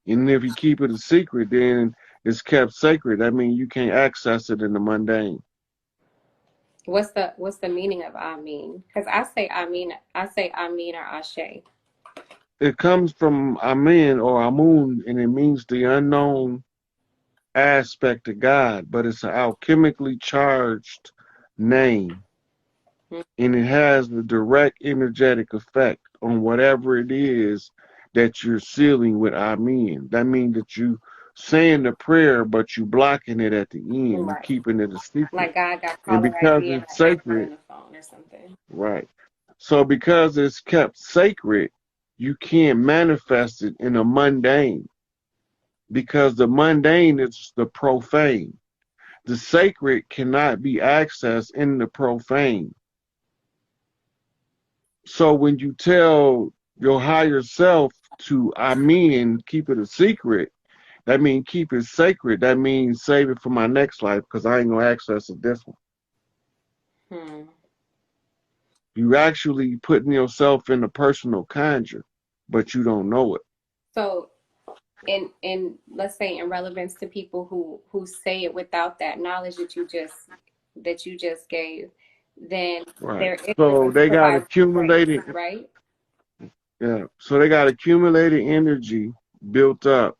And if you keep it a secret, then it's kept sacred. That means you can't access it in the mundane. What's the meaning of Amin? Because I say Amin or Ashe. It comes from Amen or Amun, and it means the unknown aspect of God, but it's an alchemically charged name, Mm, and it has the direct energetic effect on whatever it is that you're sealing with Amen. That means that you saying the prayer, but you blocking it at the end. You right. keeping it a secret. Like God got And caller because ID and it's I answer sacred, in the phone or something. right. So because it's kept sacred, you can't manifest it in a mundane because the mundane is the profane. The sacred cannot be accessed in the profane. So when you tell your higher self to, I mean, keep it a secret, that means keep it sacred. That means save it for my next life because I ain't going to access it this one. Hmm. You actually putting yourself in a personal conjure, but you don't know it. So in let's say in relevance to people who say it without that knowledge that you just gave, then Right. their So ignorance they got provides grace, accumulated, right? yeah. So they got accumulated energy built up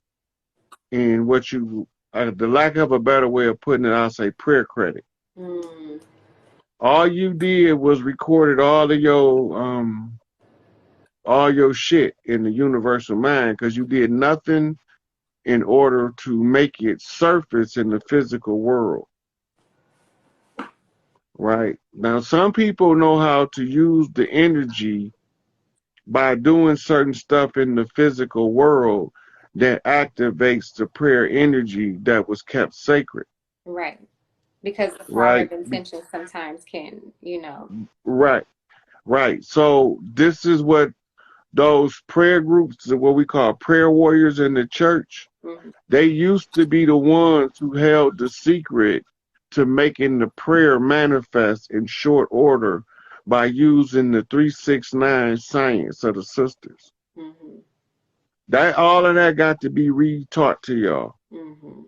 in what you, the lack of a better way of putting it, I'll say prayer credit. Mm, All you did was recorded all your shit in the universal mind because you did nothing in order to make it surface in the physical world. Right. Now, some people know how to use the energy by doing certain stuff in the physical world that activates the prayer energy that was kept sacred. right. Because the power Right. of intention sometimes can. Right. Right. So this is what those prayer groups, what we call prayer warriors in the church, Mhm. they used to be the ones who held the secret to making the prayer manifest in short order by using the 369 science of the sisters. Mhm. That all of that got to be re-taught to y'all. Mhm.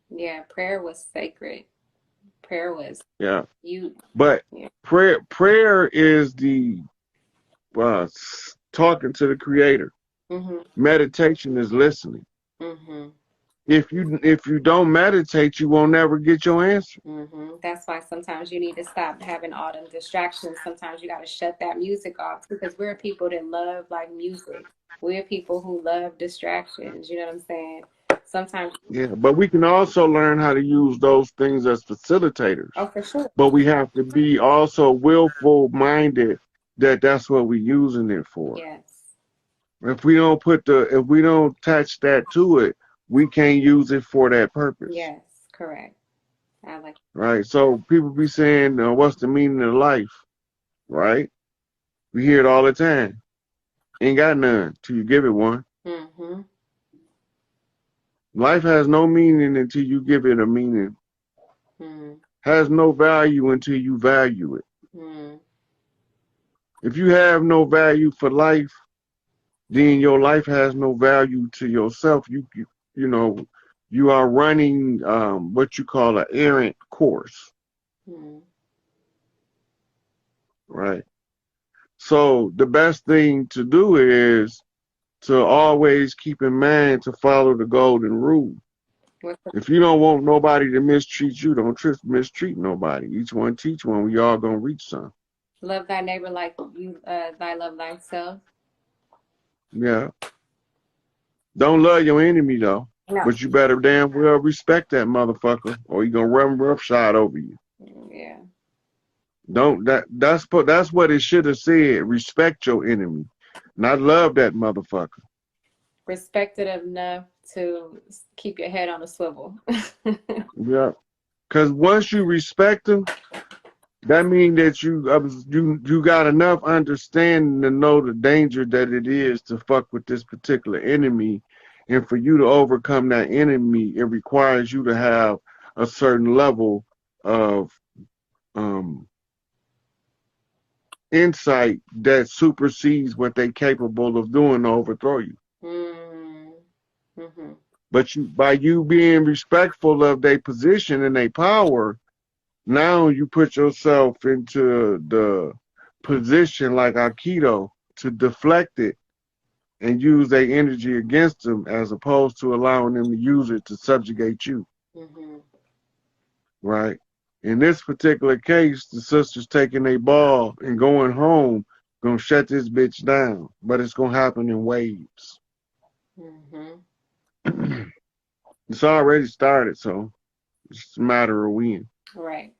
Yeah, prayer was sacred. Prayer was Yeah. you. But Yeah. prayer is the talking to the creator. Mhm. Meditation is listening. Mhm. If you don't meditate, you won't never get your answer. That's why sometimes you need to stop having all them distractions. Sometimes you got to shut that music off because we're people that love like music. We're people who love distractions. You know what I'm saying? Sometimes, Yeah, but we can also learn how to use those things as facilitators. oh, for sure. But we have to be also willful minded that that's what we're using it for. Yes. If we don't attach that to it, we can't use it for that purpose. Yes. Correct. I like. Right? So people be saying, what's the meaning of life? Right? We hear it all the time. Ain't got none till you give it one. Mm-hmm. Life has no meaning until you give it a meaning. Mm-hmm. Has no value until you value it. Mm-hmm. If you have no value for life, then your life has no value to yourself. You know, you are running what you call an errant course, Mm-hmm. right? So the best thing to do is to always keep in mind to follow the golden rule. What's the, If you don't want nobody to mistreat you, don't mistreat nobody. Each one teach one. We all gonna reach some. love thy neighbor like you thy love thyself? Yeah. Don't love your enemy though, No. but you better damn well respect that motherfucker, or he gonna run roughshod over you. Yeah. Don't that's what it should have said. Respect your enemy, not love that motherfucker. Respected enough to keep your head on a swivel. Yeah, because once you respect him, that means that you got enough understanding to know the danger that it is to fuck with this particular enemy, and for you to overcome that enemy, it requires you to have a certain level of um insight that supersedes what they're capable of doing to overthrow you. Mm-hmm. But by you being respectful of their position and their power, now you put yourself into the position like Aikido to deflect it and use their energy against them, as opposed to allowing them to use it to subjugate you. Mm-hmm. Right? In this particular case, the sister's taking a ball and going home, gonna shut this bitch down. But it's gonna happen in waves. Mm-hmm. It's already started, so it's just a matter of when. Right.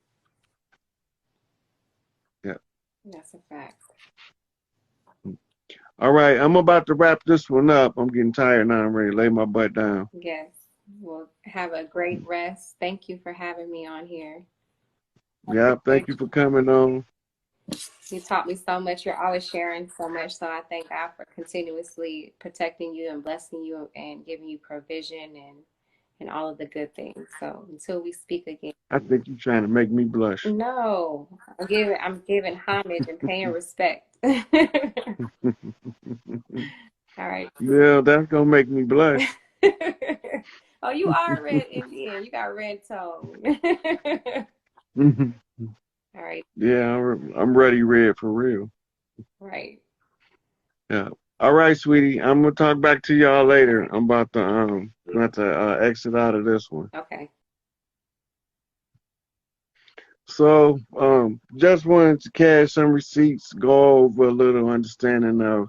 Yeah. That's a fact. All right, I'm about to wrap this one up. I'm getting tired now. I'm ready to lay my butt down. Yes. Well, have a great rest. Thank you for having me on here. Yeah, thank you for coming on. You taught me so much. You're always sharing so much. So I thank God for continuously protecting you and blessing you and giving you provision and all of the good things. So until we speak again. I think you're trying to make me blush. No, I'm giving homage and paying respect. All right. Yeah, that's gonna make me blush. Oh, you are red Indian. You got red tone. All right. Yeah, I'm ready red for real. Right. Yeah. All right, sweetie. I'm gonna talk back to y'all later. I'm about to exit out of this one. Okay. So just wanted to cash some receipts, go over a little understanding of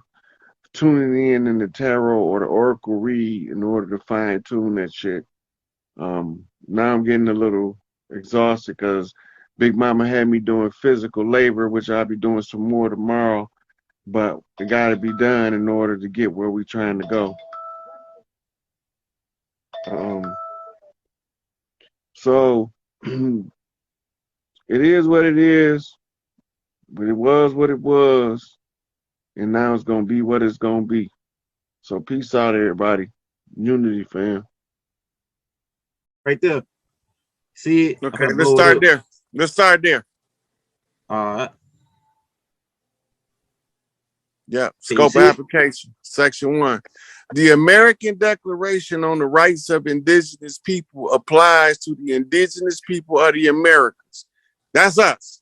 tuning in the tarot or the oracle read in order to fine tune that shit. Now I'm getting a little exhausted because Big Mama had me doing physical labor, which I'll be doing some more tomorrow. But it got to be done in order to get where we're trying to go. So it is what it is, but it was what it was, and now it's gonna be what it's gonna be. So peace out, everybody. Unity, fam. Right there. See it? Okay, let's start there. Let's start there. All right. Yeah, scope application, section 1. The American Declaration on the Rights of Indigenous People applies to the indigenous people of the Americas. That's us.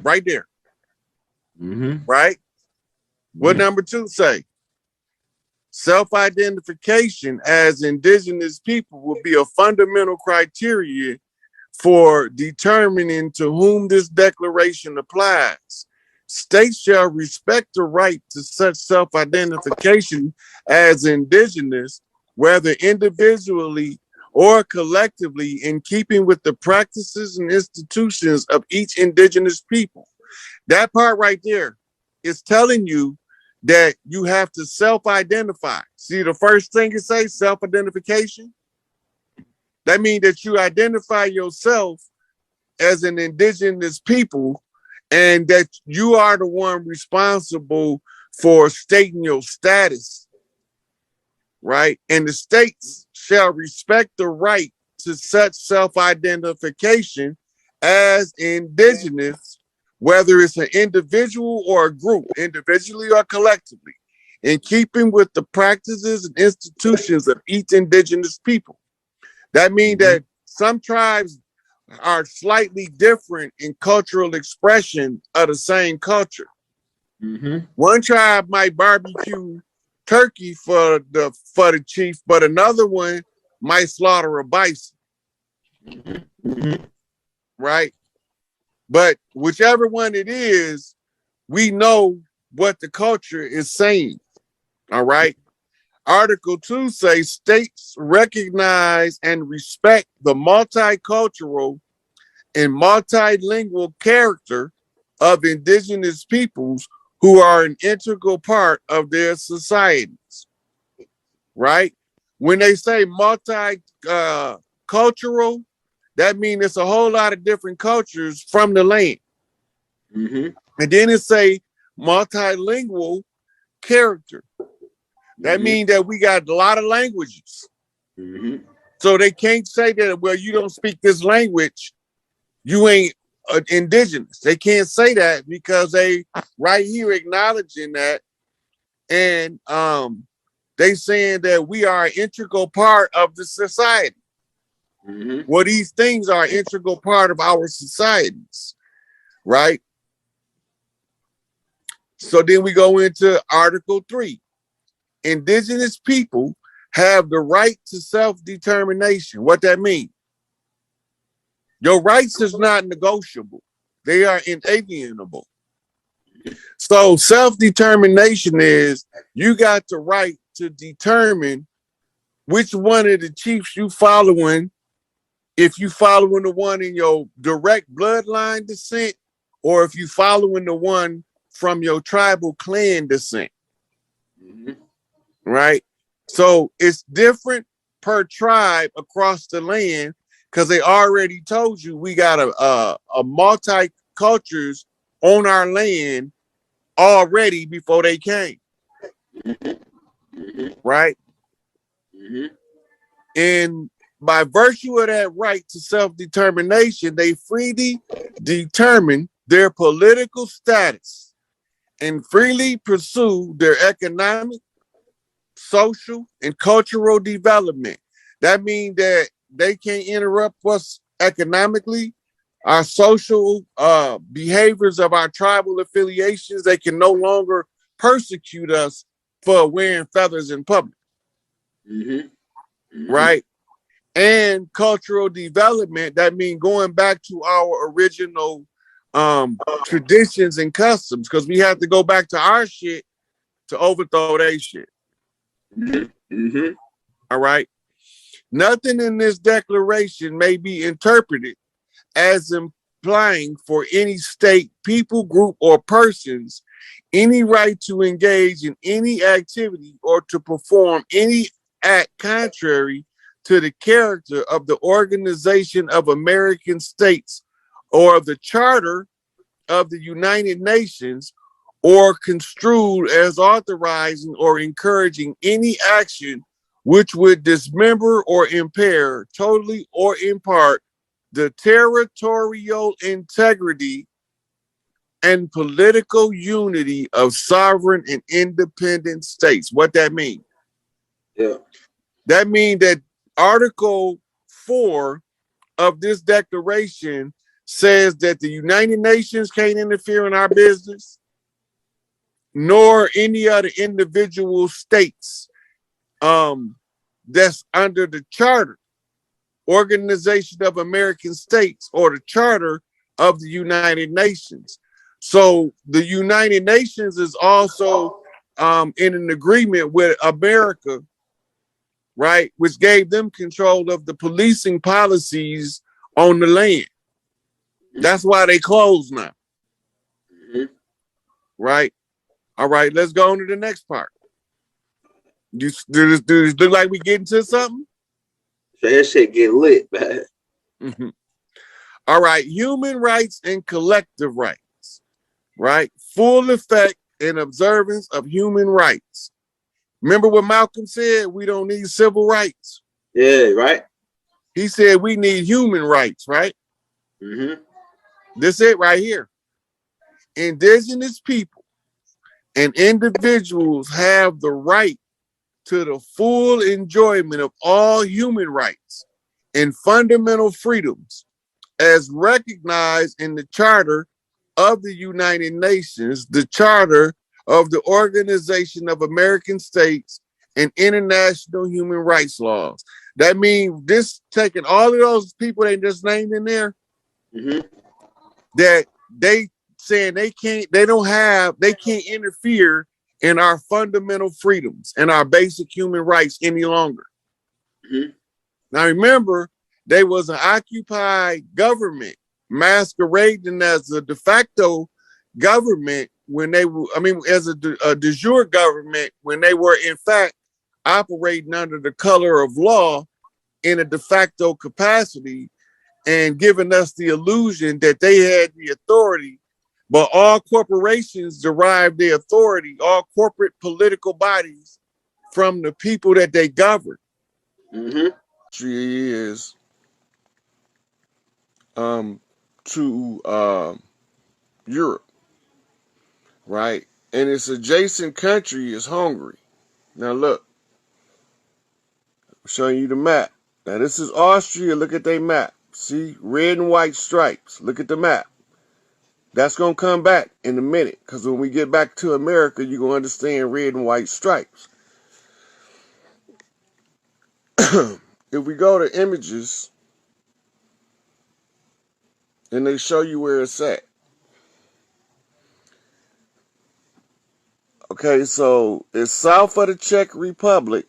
Right there. Right? What number 2 say? Self-identification as indigenous people will be a fundamental criteria for determining to whom this declaration applies. States shall respect the right to such self-identification as indigenous, whether individually or collectively, in keeping with the practices and institutions of each indigenous people. That part right there is telling you that you have to self-identify. See, the first thing it says, self-identification. That means that you identify yourself as an indigenous people and that you are the one responsible for stating your status, right? And the states shall respect the right to such self-identification as indigenous, whether it's an individual or a group, individually or collectively, in keeping with the practices and institutions of each indigenous people. That means that some tribes are slightly different in cultural expression of the same culture. One tribe might barbecue turkey for the chief, but another one might slaughter a bison. Right? But whichever one it is, we know what the culture is saying. All right. Article 2 says states recognize and respect the multicultural and multilingual character of indigenous peoples who are an integral part of their societies. Right? When they say multicultural, that means it's a whole lot of different cultures from the land. And then it say multilingual character. That means that we got a lot of languages. So they can't say that, well, you don't speak this language, you ain't indigenous. They can't say that because they right here acknowledging that, and they saying that we are an integral part of the society. Well, these things are an integral part of our societies, right? So then we go into Article 3. Indigenous people have the right to self-determination. What that means? Your rights is not negotiable. They are inalienable. So self-determination is you got the right to determine which one of the chiefs you following, if you following the one in your direct bloodline descent, or if you following the one from your tribal clan descent. Right? So it's different per tribe across the land because they already told you we got a multi-cultures on our land already before they came. Right? And by virtue of that right to self-determination, they freely determine their political status and freely pursue their economic, social, and cultural development. That means that they can't interrupt us economically, our social behaviors of our tribal affiliations. They can no longer persecute us for wearing feathers in public. Right? And cultural development, that means going back to our original traditions and customs, because we have to go back to our shit to overthrow their shit. All right. Nothing in this declaration may be interpreted as implying for any state, people, group, or persons any right to engage in any activity or to perform any act contrary to the character of the Organization of American States or of the Charter of the United Nations, or construed as authorizing or encouraging any action which would dismember or impair, totally or in part, the territorial integrity and political unity of sovereign and independent states. What that means? Yeah. That means that Article 4 of this declaration says that the United Nations can't interfere in our business, nor any other individual states that's under the Charter, Organization of American States, or the Charter of the United Nations. So the United Nations is also in an agreement with America, right, which gave them control of the policing policies on the land. That's why they closed now. Right? All right, let's go on to the next part. Does this look like we getting to something? That shit get lit, man. All right, human rights and collective rights, right? Full effect and observance of human rights. Remember what Malcolm said? We don't need civil rights. Yeah, right. He said we need human rights, right? This it right here. Indigenous people and individuals have the right to the full enjoyment of all human rights and fundamental freedoms as recognized in the Charter of the United Nations, the Charter of the Organization of American States, and international human rights laws. That means this taking all of those people they just named in there, that they saying they can't interfere in our fundamental freedoms and our basic human rights any longer. Now remember, they was an occupied government masquerading as a de facto government when they were, as a de jure government when they were in fact operating under the color of law in a de facto capacity and giving us the illusion that they had the authority. But all corporations derive their authority, all corporate political bodies, from the people that they govern. She is to Europe, right? And its adjacent country is Hungary. Now look, I'm showing you the map. Now this is Austria. Look at their map. See, red and white stripes. Look at the map. That's going to come back in a minute, because when we get back to America, you're going to understand red and white stripes. If we go to images, and they show you where it's at. Okay, so it's south of the Czech Republic,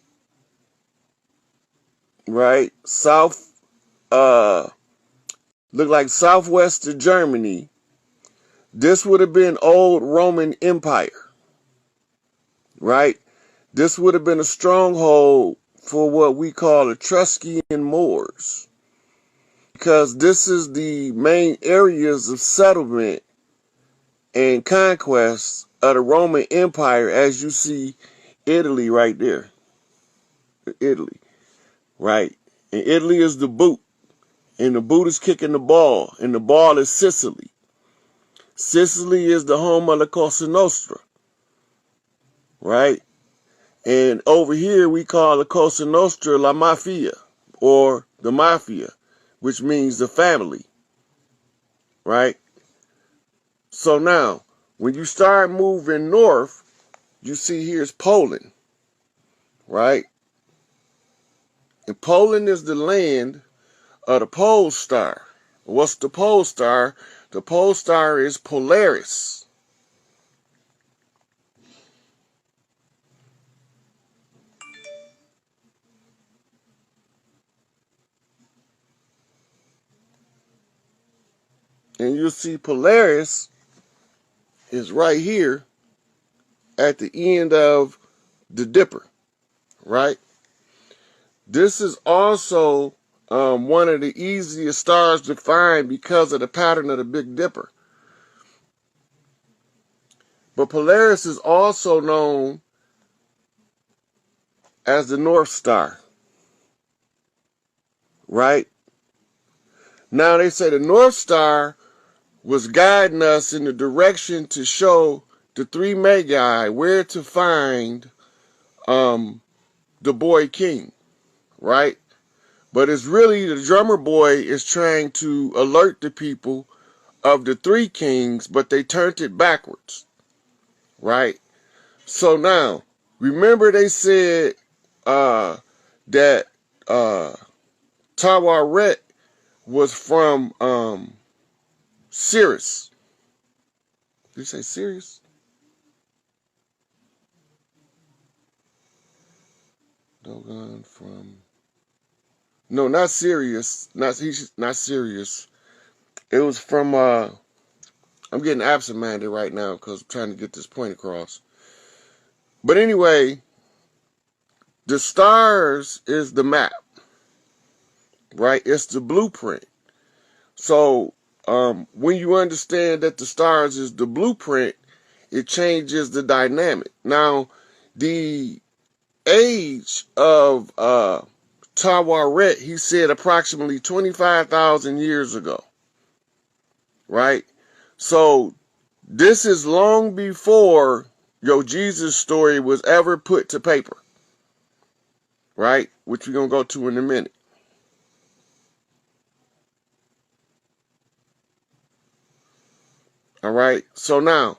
right? South, look like southwest of Germany. This would have been old Roman Empire, right? This would have been a stronghold for what we call Etruscan Moors, because this is the main areas of settlement and conquest of the Roman Empire, as you see Italy right there. Italy, right? And Italy is the boot, and the boot is kicking the ball, and the ball is Sicily. Sicily is the home of the Cosa Nostra, right? And over here we call the Cosa Nostra La Mafia, or the Mafia, which means the family, right? So now, when you start moving north, you see here's Poland, right? And Poland is the land of the pole star. What's the pole star? The pole star is Polaris. And you'll see Polaris is right here at the end of the Dipper, right? This is also one of the easiest stars to find because of the pattern of the Big Dipper. But Polaris is also known as the North Star, right? Now they say the North Star was guiding us in the direction to show the three Magi where to find the boy king, right? But it's really the drummer boy is trying to alert the people of the three kings, but they turned it backwards, right? So now, remember they said that Tawaret was from Sirius. Did you say Sirius? Dogon from... No, not Sirius. Not Sirius. It was from... I'm getting absent-minded right now because I'm trying to get this point across. But anyway, the stars is the map, right? It's the blueprint. So when you understand that the stars is the blueprint, it changes the dynamic. Now, the age of Tawaret, he said approximately 25,000 years ago, right? So this is long before your Jesus story was ever put to paper, right? Which we're going to go to in a minute. All right. So now,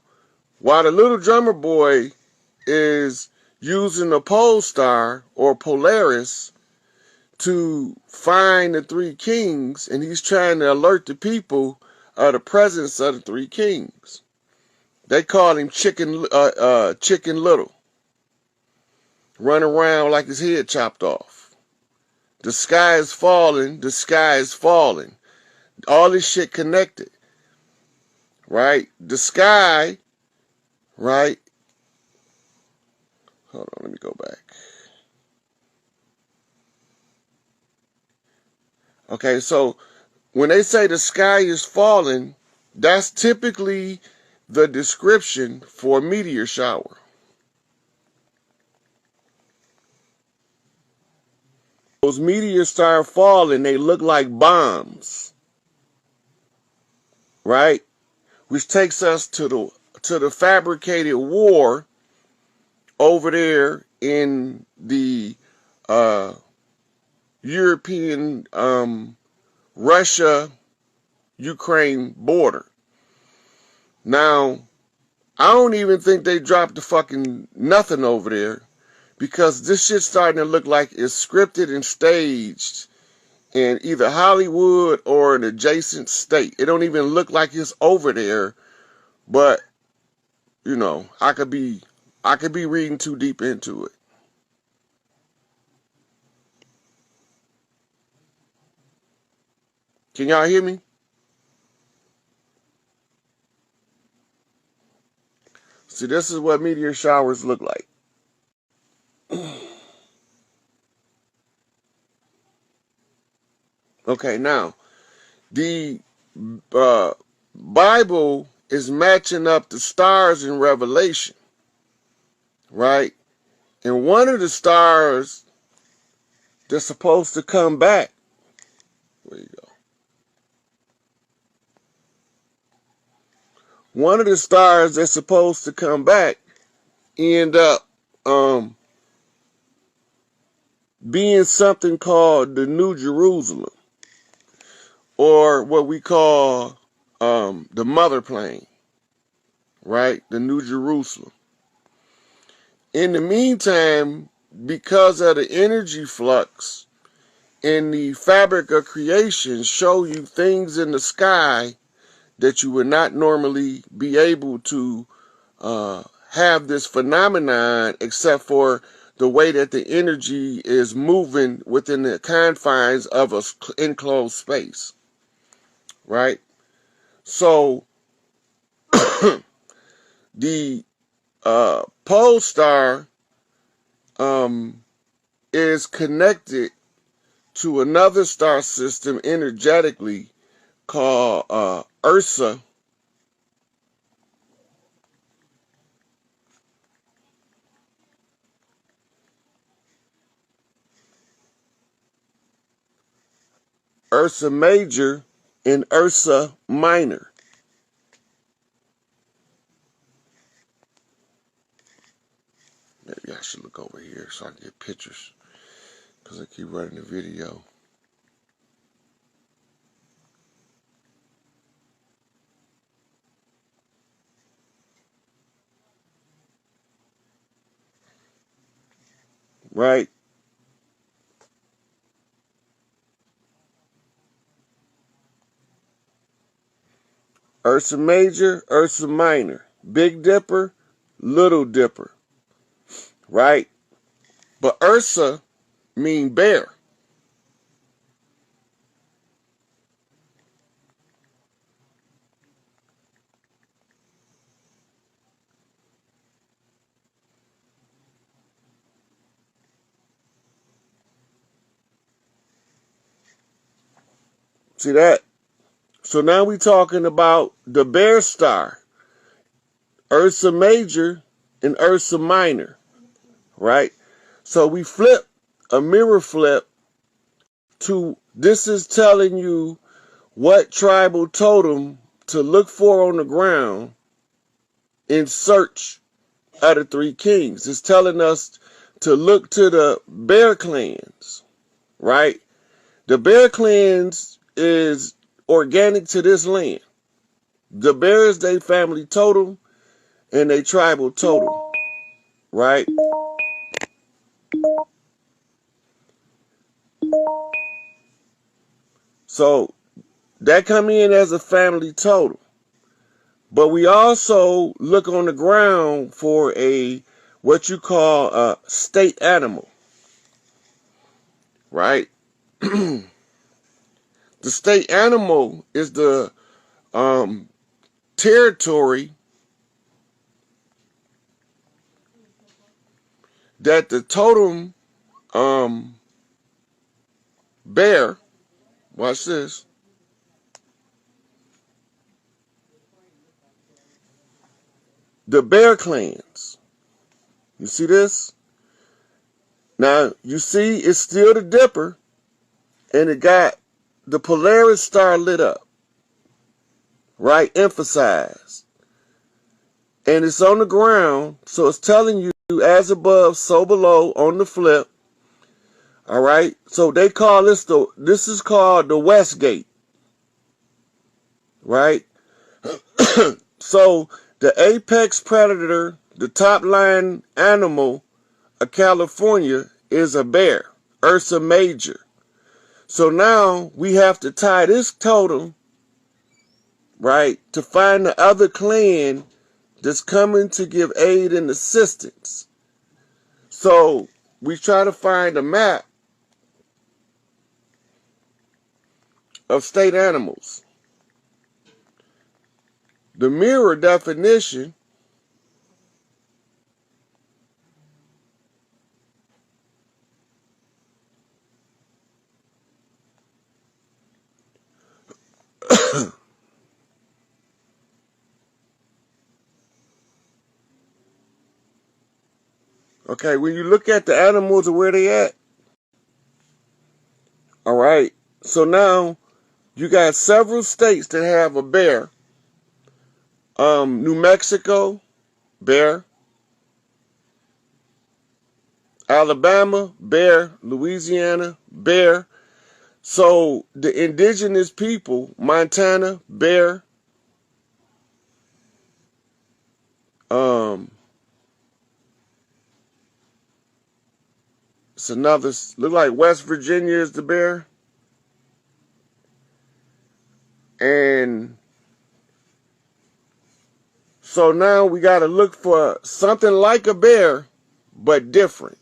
while the little drummer boy is using the pole star or Polaris to find the three kings, and he's trying to alert the people of the presence of the three kings. They call him Chicken Little. Run around like his head chopped off. The sky is falling. The sky is falling. All this shit connected. Right? The sky, right? Hold on, let me go back. Okay, so when they say the sky is falling, that's typically the description for a meteor shower. Those meteors start falling, they look like bombs. right? Which takes us to the fabricated war over there in the European Russia-Ukraine border. Now, I don't even think they dropped the fucking nothing over there, because this shit's starting to look like it's scripted and staged in either Hollywood or an adjacent state. It don't even look like it's over there, but you know, I could be reading too deep into it. Can y'all hear me? See, this is what meteor showers look like. Okay, now, the Bible is matching up the stars in Revelation, right? And one of the stars that's supposed to come back, where you go? One of the stars that's supposed to come back end up being something called the New Jerusalem, or what we call the mother plane, right? The New Jerusalem. In the meantime, because of the energy flux in the fabric of creation, show you things in the sky that you would not normally be able to have this phenomenon, except for the way that the energy is moving within the confines of an enclosed space, right? So the pole star is connected to another star system energetically called Ursa. Ursa Major and Ursa Minor. Maybe I should look over here so I can get pictures, because I keep running the video. Right? Ursa Major, Ursa Minor. Big Dipper, Little Dipper. Right? But Ursa mean bear. See that? So now we're talking about the bear star, Ursa Major and Ursa Minor, right? So we flip a mirror flip to, this is telling you what tribal totem to look for on the ground in search of the three kings. It's telling us to look to the bear clans, right? The bear clans is organic to this land. The bear is their family totem and their tribal totem, right? So that come in as a family totem. But we also look on the ground for a, what you call a state animal, right? The state animal is the territory that the totem bear, watch this, the bear clans. You see this? Now, you see it's still the Dipper, and it got the Polaris star lit up. right? Emphasize. And it's on the ground, so it's telling you as above, so below on the flip. All right? So they call this is called the West Gate, right? So the apex predator, the top line animal of California is a bear, Ursa Major. So now we have to tie this totem, right, to find the other clan that's coming to give aid and assistance. So we try to find a map of state animals. The mirror definition okay, when you look at the animals and where they at, all right, so now you got several states that have a bear. New Mexico, bear. Alabama, bear. Louisiana, bear. So the indigenous people, Montana, bear. It's another, look like West Virginia is the bear. And so now we got to look for something like a bear, but different,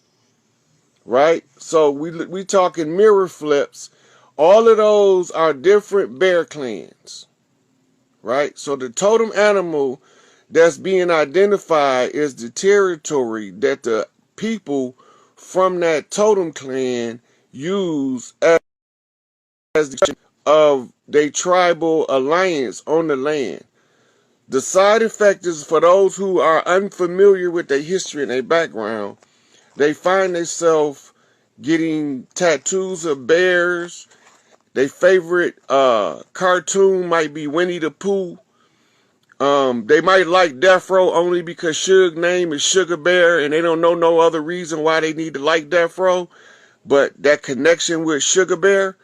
right? So we talking mirror flips. All of those are different bear clans, right? So the totem animal that's being identified is the territory that the people from that totem clan use as the of their tribal alliance on the land. The side effect is for those who are unfamiliar with their history and their background, they find themselves getting tattoos of bears. Their favorite cartoon might be Winnie the Pooh. They might like Death Row only because Suge's name is Sugar Bear and they don't know no other reason why they need to like Death Row. But that connection with Sugar Bear,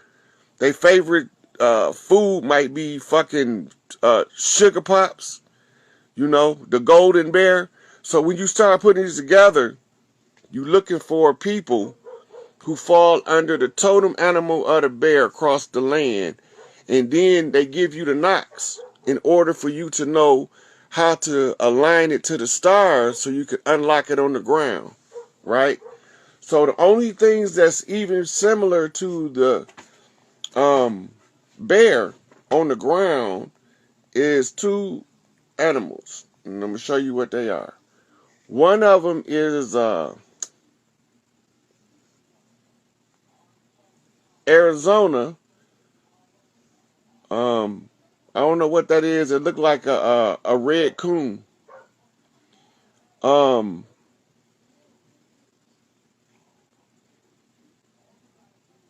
their favorite food might be fucking Sugar Pops, you know, the Golden Bear. So when you start putting these together, you're looking for people who fall under the totem animal of the bear across the land. And then they give you the knocks in order for you to know how to align it to the stars so you can unlock it on the ground, right? So the only things that's even similar to the bear on the ground is two animals. And I'm going to show you what they are. One of them is Arizona. I don't know what that is. It looked like a red coon.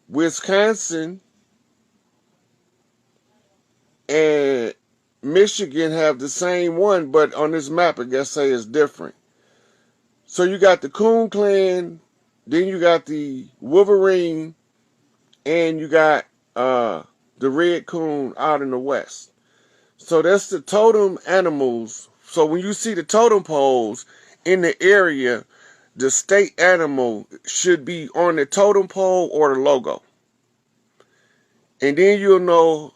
Wisconsin and Michigan have the same one, but on this map, I guess say it's different. So you got the Coon Clan, then you got the Wolverine, and you got the Red Coon out in the west. So that's the totem animals. So when you see the totem poles in the area, the state animal should be on the totem pole or the logo. And then you'll know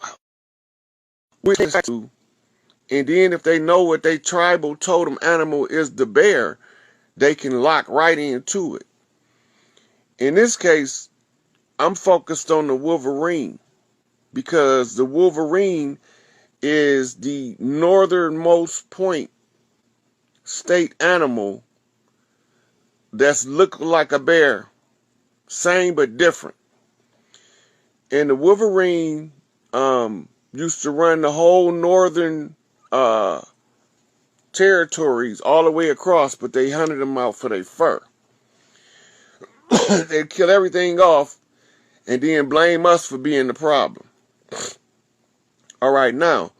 which to. And then if they know what their tribal totem animal is the bear, they can lock right into it. In this case, I'm focused on the Wolverine because the Wolverine is the northernmost point state animal that's look like a bear. Same but different. And the Wolverine used to run the whole northern territories all the way across, but they hunted them out for their fur. They'd kill everything off and then blame us for being the problem. All right, now,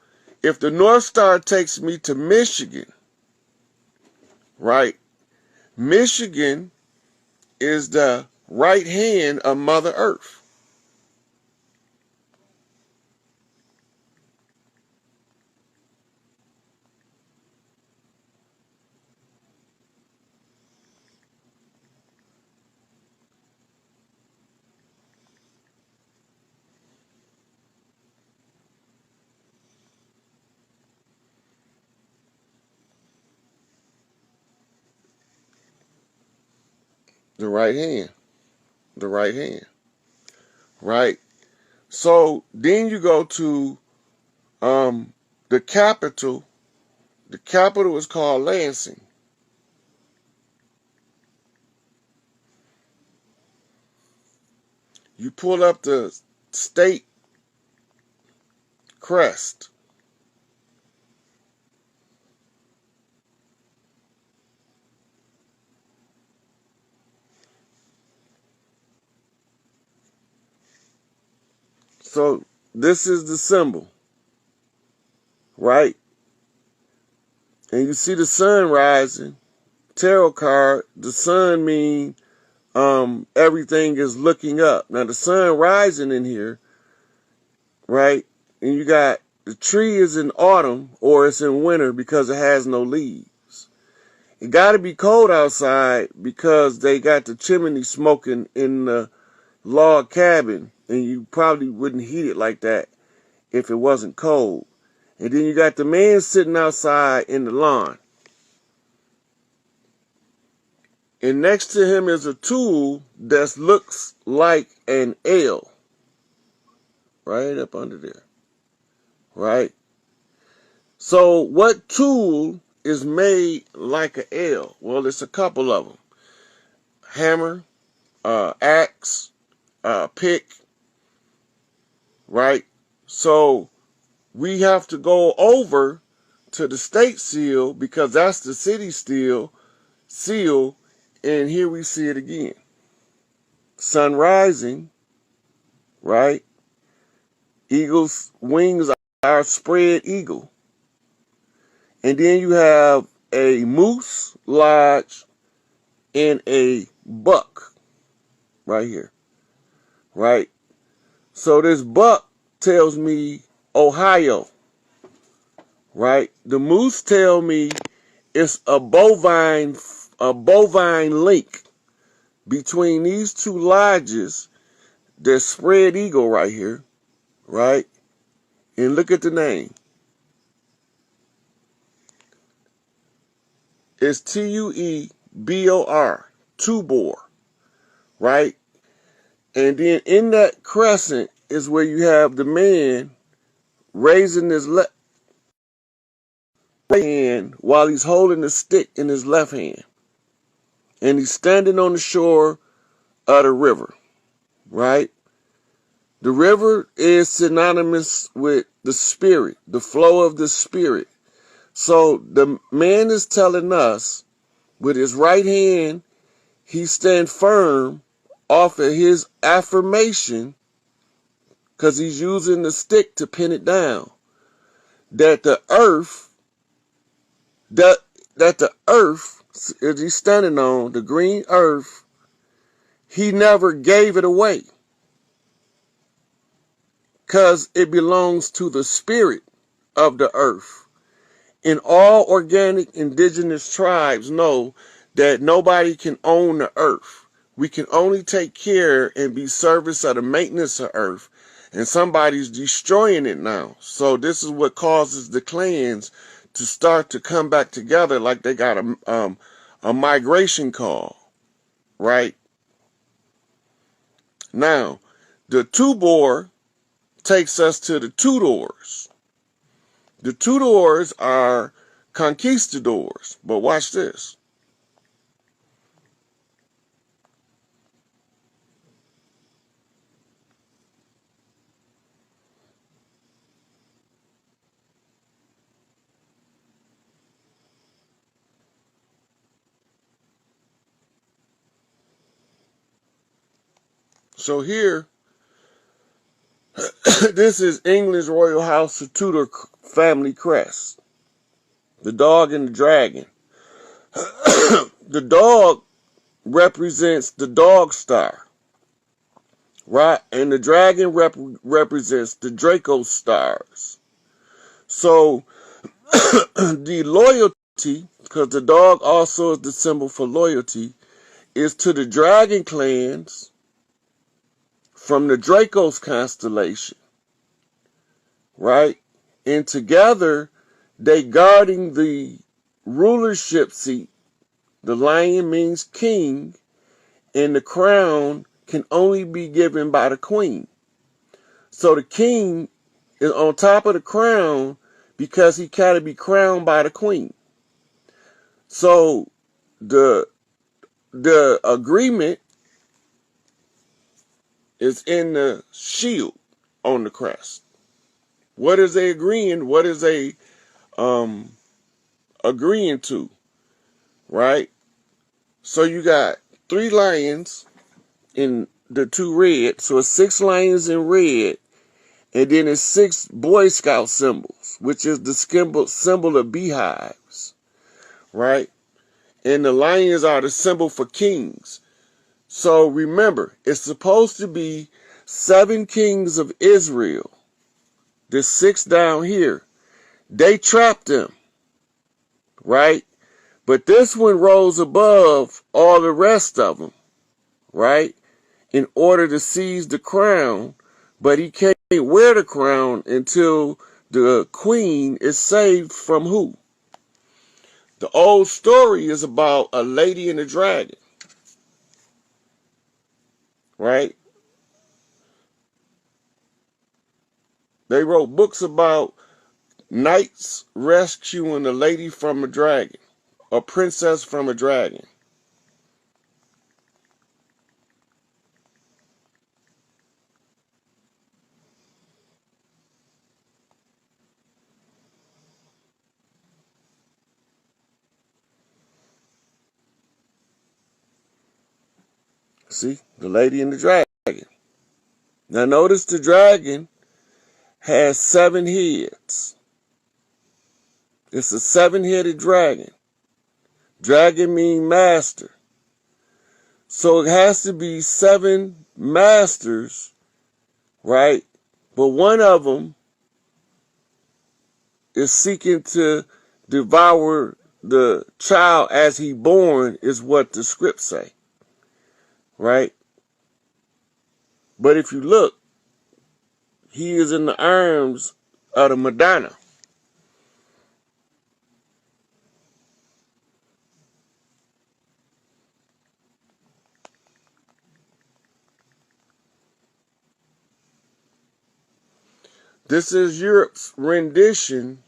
if the North Star takes me to Michigan, right? Michigan is the right hand of Mother Earth. The right hand. The right hand. Right? So then you go to the capital. The capital is called Lansing. You pull up the state crest. So this is the symbol, right? And you see the sun rising. Tarot card, the sun means everything is looking up. Now the sun rising in here, right? And you got the tree is in autumn or it's in winter because it has no leaves. It got to be cold outside because they got the chimney smoking in the log cabin, and you probably wouldn't heat it like that if it wasn't cold. And then you got the man sitting outside in the lawn. And next to him is a tool that looks like an L. Right up under there. Right? So what tool is made like an L? Well, it's a couple of them. Hammer, axe, pick. Right? So we have to go over to the state seal because that's the city seal. And here we see it again. Sun rising, right? Eagle's wings are spread eagle. And then you have a moose lodge and a buck right here, right? So this buck tells me Ohio, right? The moose tell me it's a bovine link between these two lodges. There's spread eagle right here, right? And look at the name. It's Tuebor, Tubor, right? And then in that crescent is where you have the man raising his left hand while he's holding the stick in his left hand. And he's standing on the shore of the river, right? The river is synonymous with the spirit, the flow of the spirit. So the man is telling us with his right hand, he stand firm off of his affirmation because he's using the stick to pin it down. That the earth, that the earth, as he's standing on, the green earth, he never gave it away. Because it belongs to the spirit of the earth. And all organic indigenous tribes know that nobody can own the earth. We can only take care and be service of the maintenance of earth. And somebody's destroying it now. So this is what causes the clans to start to come back together like they got a migration call. Right? Now, the Tubor takes us to the Tudors. The Tudors are conquistadors. But watch this. So here, this is England's royal house of Tudor family crest. The dog and the dragon. The dog represents the dog star, right? And the dragon represents the Draco stars. So the loyalty, because the dog also is the symbol for loyalty, is to the dragon clans from the Draco's constellation, right? And together, they guarding the rulership seat. The lion means king, and the crown can only be given by the queen. So the king is on top of the crown because he got to be crowned by the queen. So the agreement is in the shield on the crest. What is they agreeing? What is they agreeing to? Right? So you got 3 lions in the 2 red. So it's 6 lions in red. And then it's 6 Boy Scout symbols, which is the symbol of beehives. Right? And the lions are the symbol for kings. So remember, it's supposed to be 7 kings of Israel. There's 6 down here. They trapped them, right? But this one rose above all the rest of them, right? In order to seize the crown, but he can't wear the crown until the queen is saved from who? The old story is about a lady and a dragon, right? They wrote books about knights rescuing a lady from a dragon, a princess from a dragon. See, the lady and the dragon. Now notice the dragon has 7 heads. It's a 7-headed dragon. Dragon means master. So it has to be 7 masters, right? But one of them is seeking to devour the child as he born, is what the scripts say, right? But if you look, he is in the arms of the Madonna. This is Europe's rendition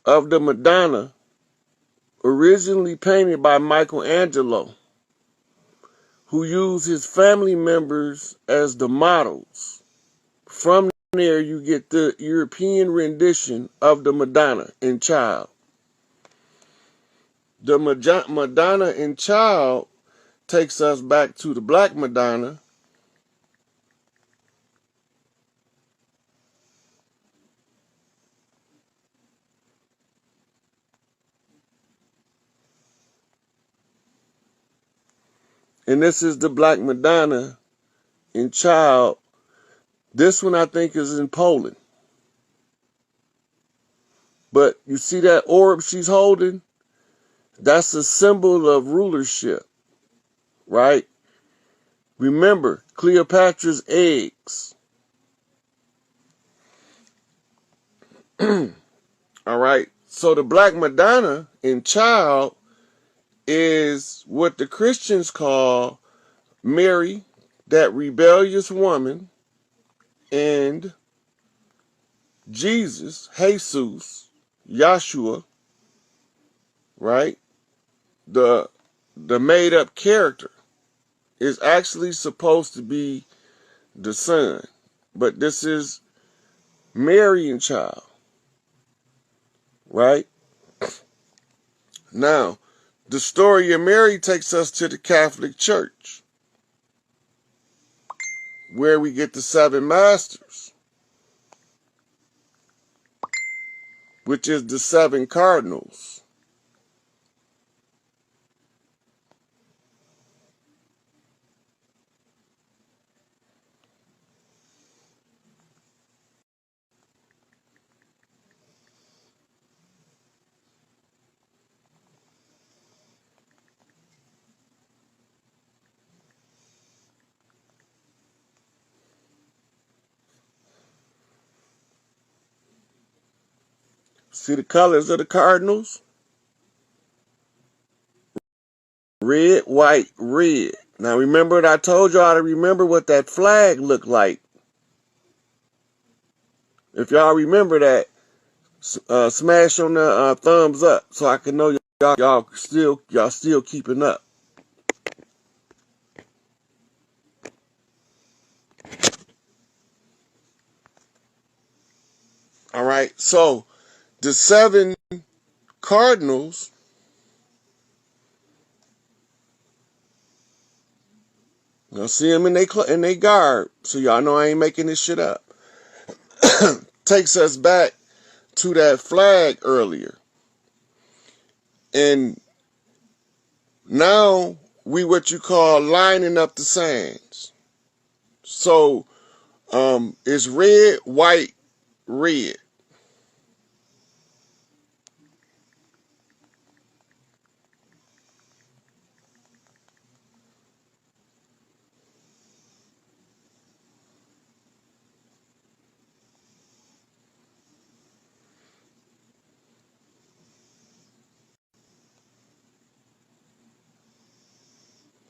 of the Madonna, originally painted by Michelangelo, who used his family members as the models. From there, you get the European rendition of the Madonna in Child. The Madonna in Child takes us back to the Black Madonna, and this is the Black Madonna in Child. This one I think is in Poland. But you see that orb she's holding? That's a symbol of rulership, right? Remember, Cleopatra's eggs. All right. So the Black Madonna in Child is what the Christians call Mary, that rebellious woman, and Jesus, Yahshua, right? The made up character is actually supposed to be the son. But this is Mary and Child, right? Now, the story of Mary takes us to the Catholic Church, where we get the 7 masters. which is the 7 cardinals. See the colors of the cardinals? Red, white, red. Now remember I told y'all to remember what that flag looked like. If y'all remember that, smash on the thumbs up so I can know y'all still keeping up. All right. So the 7 cardinals, you'll see them in they garb, so y'all know I ain't making this shit up. Takes us back to that flag earlier, and now we what you call lining up the sands. So it's red, white, red.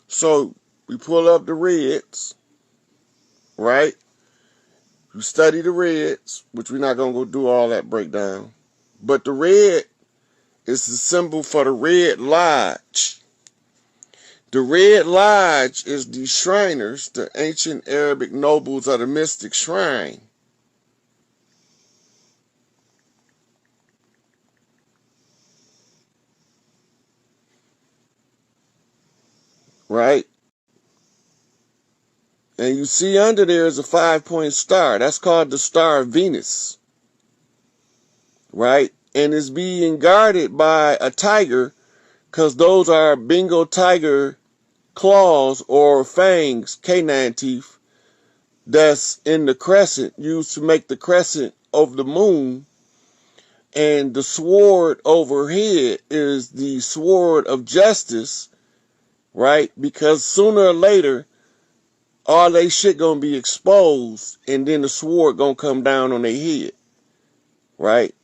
So we pull up the reds, right? We study the reds, which we're not gonna go do all that breakdown. But the red is the symbol for the Red Lodge. The Red Lodge is the Shriners, the ancient Arabic nobles of the mystic shrine. Right? And you see under there is a 5-point star. That's called the Star of Venus. Right? And it's being guarded by a tiger, because those are Bengal tiger claws or fangs, canine teeth, that's in the crescent, used to make the crescent of the moon. And the sword overhead is the sword of justice, right? Because sooner or later, all they shit gonna be exposed, and then the sword gonna come down on their head, right?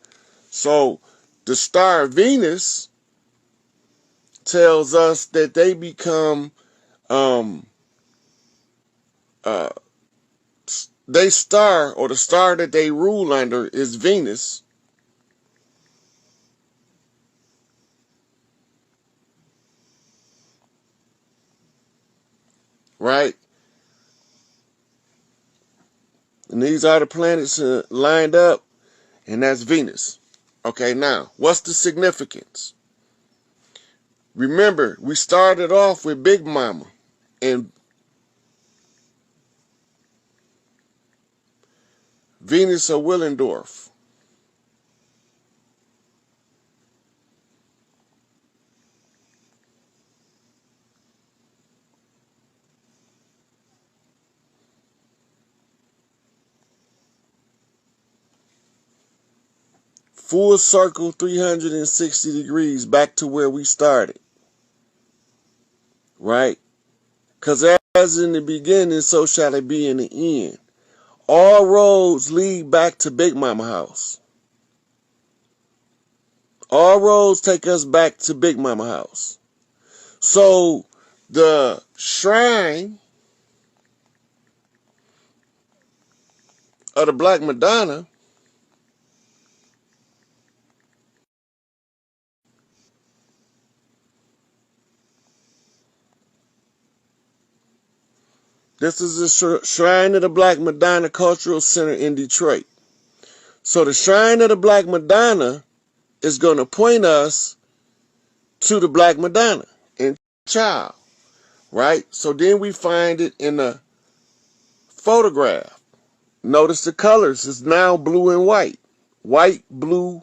So the star Venus tells us that they become they star, or the star that they rule under, is Venus, right? And these are the planets lined up, and that's Venus. Okay, now what's the significance? Remember, we started off with Big Mama and Venus of Willendorf. Full circle 360 degrees back to where we started. Right? Because as in the beginning, so shall it be in the end. All roads lead back to Big Mama house. All roads take us back to Big Mama house. So the shrine of the Black Madonna this is the Shrine of the Black Madonna Cultural Center in Detroit. So the Shrine of the Black Madonna is going to point us to the Black Madonna in Child, right? So then we find it in a photograph. Notice the colors is now blue and white. White, blue,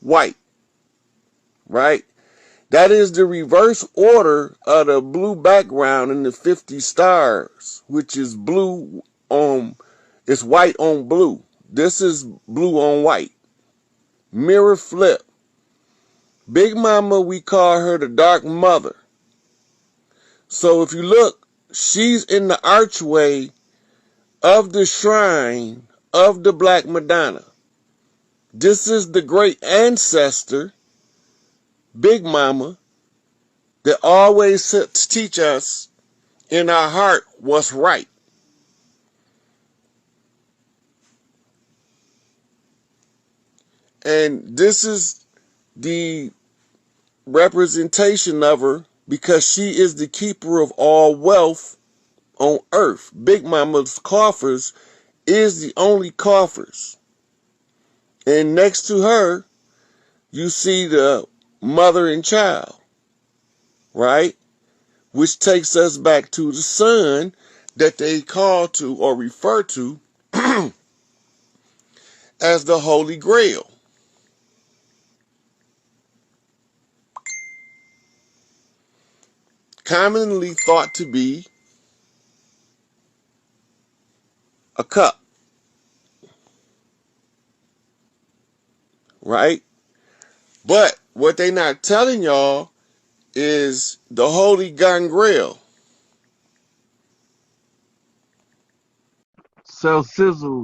white, right? That is the reverse order of the blue background in the 50 stars, which is blue on, it's white on blue. This is blue on white. Mirror flip. Big Mama, we call her the Dark Mother. So if you look, she's in the archway of the shrine of the Black Madonna. This is the great ancestor, Big Mama, that always teach us in our heart what's right. And this is the representation of her because she is the keeper of all wealth on earth. Big Mama's coffers is the only coffers. And next to her, you see the mother and child, right? Which takes us back to the sun that they call to or refer to as the Holy Grail. Commonly thought to be a cup, right? But what they not telling y'all is the Holy Gun Grail. So sizzle.